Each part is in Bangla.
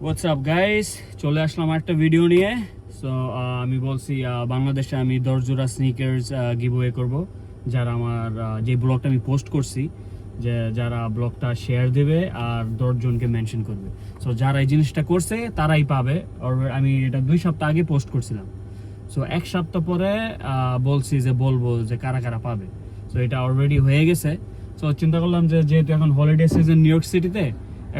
হোয়াটস আপ গাইস, চলে আসলাম একটা ভিডিও নিয়ে। সো আমি বলছি বাংলাদেশে আমি 10 জোড়া স্নিকার্স গিভওয়ে করব। যারা আমার যে ব্লগটা আমি পোস্ট করছি, যে যারা ব্লগটা শেয়ার দেবে আর 10 জনকে মেনশন করবে। সো যারা এই জিনিসটা করছে তারাই পাবে। আমি এটা 2 সপ্তাহ আগে পোস্ট করছিলাম। সো 1 সপ্তাহ পরে বলছি যে বলবো যে কারা কারা পাবে। সো এটা অলরেডি হয়ে গেছে। সো চিন্তা করলাম যে যেহেতু এখন হলিডে সিজন নিউ ইয়র্ক সিটিতে,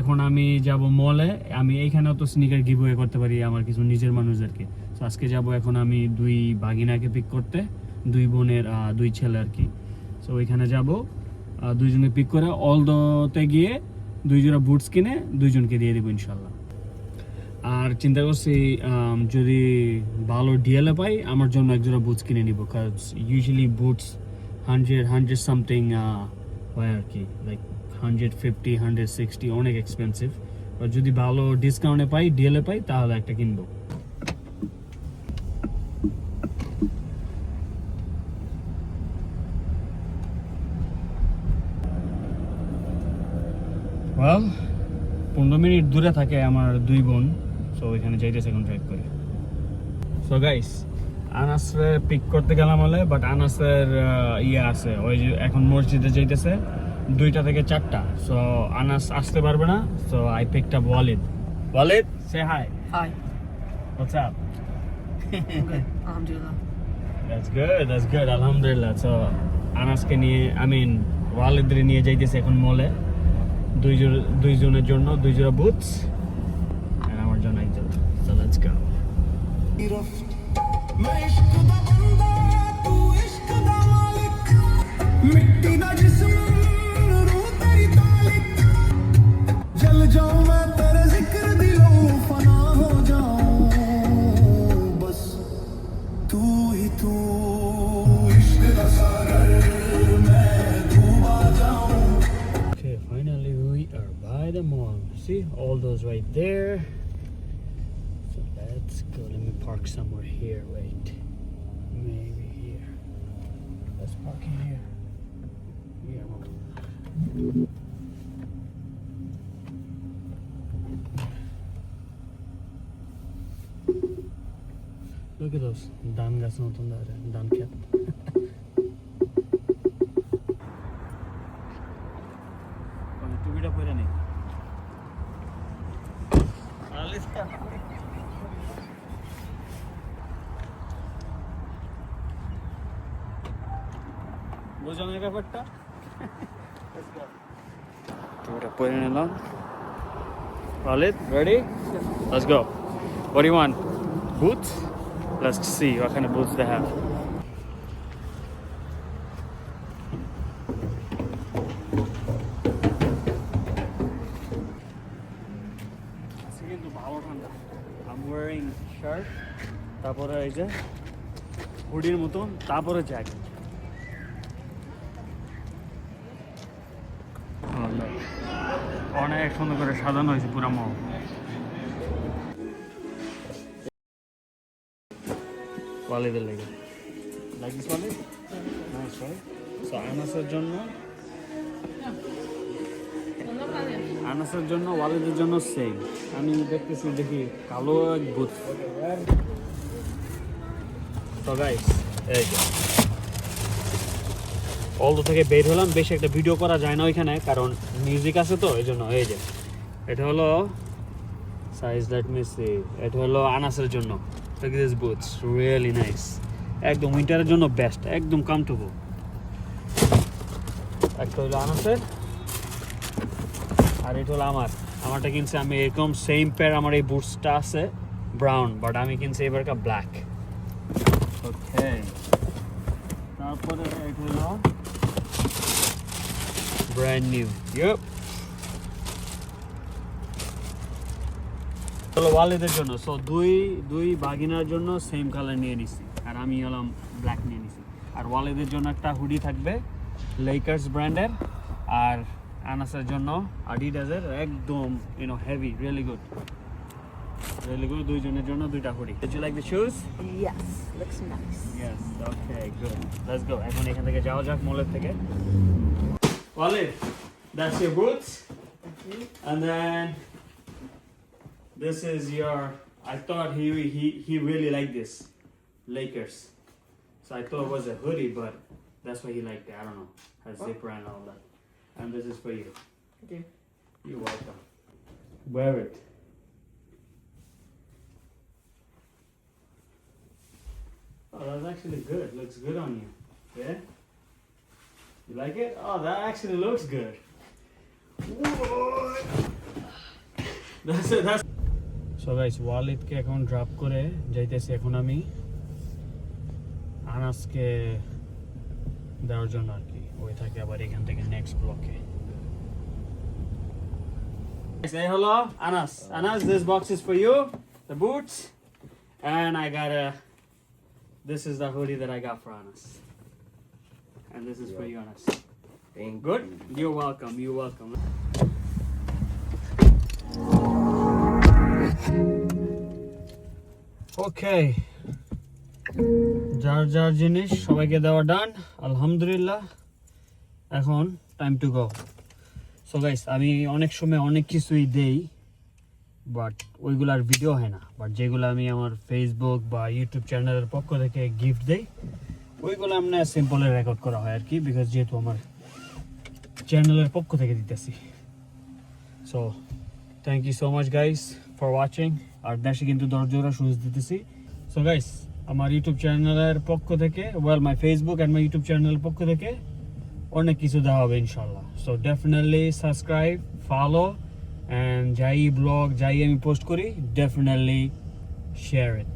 এখন আমি যাব মলে। আমি এইখানেও তো স্নিকার গিভওয়ে করতে পারি আমার কিছু নিজের মানুষদেরকে। তো আজকে যাব এখন আমি 2 ভাগিনাকে পিক করতে, 2 বোনের 2 ছেলে আর কি। সো ওইখানে যাব, 2 জনে পিক করে অলদোতে গিয়ে 2 জোড়া বুটস কিনে 2 জনকে দিয়ে দেবো ইনশাল্লাহ। আর চিন্তা করছি যদি ভালো ডিএলএ পাই আমার জন্য এক জোড়া বুটস কিনে নিব। কারণ ইউজুয়ালি বুটস 100 সামথিং হয় আর কি, লাইক 150 160 অনেক এক্সপেন্সিভ। আর যদি ভালো ডিসকাউন্টে পাই, ডিএলএ পাই, তাহলে একটা কিনবো। ওয়েল 15 মিনিট দূরে থাকে আমার 2 বোন। সো ওইখানে যাইতেছে এখন ড্রাইভ করে। সো গাইস, আনাসরে পিক করতে গেলাম হলে, বাট আনাসের ইয়ে আছে, ওই যে এখন মসজিদে যাইতেছে 2টা থেকে 4টা। সো আনাস আসতে পারবে না। So I picked up Walid. Walid, say hi. Hi. What's up? I'm good. Alhamdulillah. That's good. আলহামদুলিল্লাহ। সো আনাসকে নিয়ে, ওয়ালিদরে নিয়ে যাইতেছে এখন মলে। 2 জনের জন্য 2 জোড়া বুটস আর আমার জন্য 1 জোড়া। So let's go. मैं इश्क दा बंदा तू इश्क दा मालिक मिट्टी दा जिस्म रूह तेरी तालिक जल जाऊं मैं तेरे जिक्र दिलों फना हो जाऊं बस तू ही तू इश्क दा सागर मैं डूबा जाऊं। Okay, finally we are by the mall. See all those right there. So let's go. Let me park somewhere here. Wait, maybe here. Let's park in here. Yeah. Look at those ধান গাছ মতন ধান ক্ষেত। টুপিটা পরে নেই। বুঝলাম না ব্যাপারটা। টুপিটা পরে নিলাম। Walid, ready? Let's go. What do you want? Boots? Let's see what kind of boots they have. কিন্তু ভালো ঠান্ডা। I'm wearing shirt, তারপরে এই যে হুডির মতন, তারপরে জ্যাকেট। অনেক সুন্দর করে সাজানো হয়েছে পুরো মল। ওয়ালিদের লেগে লাগিস ওয়ালিদ, নাইস রাইট? সো আনাসের জন্য ওয়ালিদের জন্য সেম। আমি দেখতেছি, দেখি কালো এক বুট। তো গাইস, এই যে অলদো থেকে বের হলাম। বেশি একটা ভিডিও করা যায় না ওইখানে, কারণ মিউজিক আছে তো এই জন্য। এই যে এটা হলো সাইজ, লেট মি সি, এটা হলো আনাসের জন্য। Look at these boots, really nice. একদম উইন্টারের জন্য বেস্ট, একদম কমফোর্টেবল। একটা হলো আনাসের আর এটা হলো আমারটা কিনছে আমি এরকম সেম পেয়ার। আমার এই বুটসটা আছে ব্রাউন, বাট আমি কিনছি এবারকার ব্ল্যাক। ওকে, তারপরে এটা হলো brand new. Yep. হলো ওয়ালিদের জন্য। সো দুই বাগিনার জন্য সেম কালার নিয়ে নিছি, আর আমি হলাম ব্ল্যাক নিয়ে নিছি। আর ওয়ালিদের জন্য একটা হুডি থাকবে লেকার্স ব্র্যান্ডের, আর আনাসের জন্য অ্যাডিডাসের একদম হেভি, রিয়েলি গুড। 2 জনের জন্য 2টা hoodie. Did you like the shoes? Yes, looks nice. Yes, okay, good. Let's go. এখন এখান থেকে যাওয়া যাক মলের থেকে। Walid, that's your boots. Thank you. And then This is your. I thought he really liked this Lakers, so I thought it was a hoodie, but that's why he liked it. I don't know. Has zipper and all that. And this is for you. Thank you. You're welcome. Wear it. Oh, that's actually good. Looks good on you. Yeah? You like it? Oh, that actually looks good. Whoa. That's So guys, Walid কে এখন ড্রপ করে যাইতেছি এখন আমি আনাসকে দেওয়ার জন্য আর কি। ওই থাকে আবার এখান থেকে নেক্সট ব্লকে। Say hello, Anas. Anas, this box is for you. The boots. And I got this is the hoodie that I got for Anas. And this is for you, Anas. Thank Good? you. You're welcome. You're welcome. Okay. যার যার জিনিস সবাইকে দেওয়া ডান আলহামদুলিল্লাহ। এখন time to go. So guys, আমি অনেক সময় অনেক কিছুই দেই, বাট ওইগুলার ভিডিও হয় না। বাট যেগুলো আমি আমার ফেসবুক বা ইউটিউব চ্যানেলের পক্ষ থেকে গিফট দেই, ওইগুলো আমরা সিম্পলে রেকর্ড করা হয় আর কি, বিকজ যেহেতু আমার চ্যানেলের পক্ষ থেকে দিতেছি। So thank you so much guys for watching. আর দেশে কিন্তু দরজোড়া শুজ দিতেছি। সো গাইস, আমার ইউটিউব চ্যানেলের পক্ষ থেকে, well my Facebook and my YouTube চ্যানেলের পক্ষ থেকে অনেক কিছু দেওয়া হবে ইনশাল্লাহ। So definitely subscribe, follow, and যাই ব্লগ যাই আমি পোস্ট করি ডেফিনেটলি শেয়ার ইট।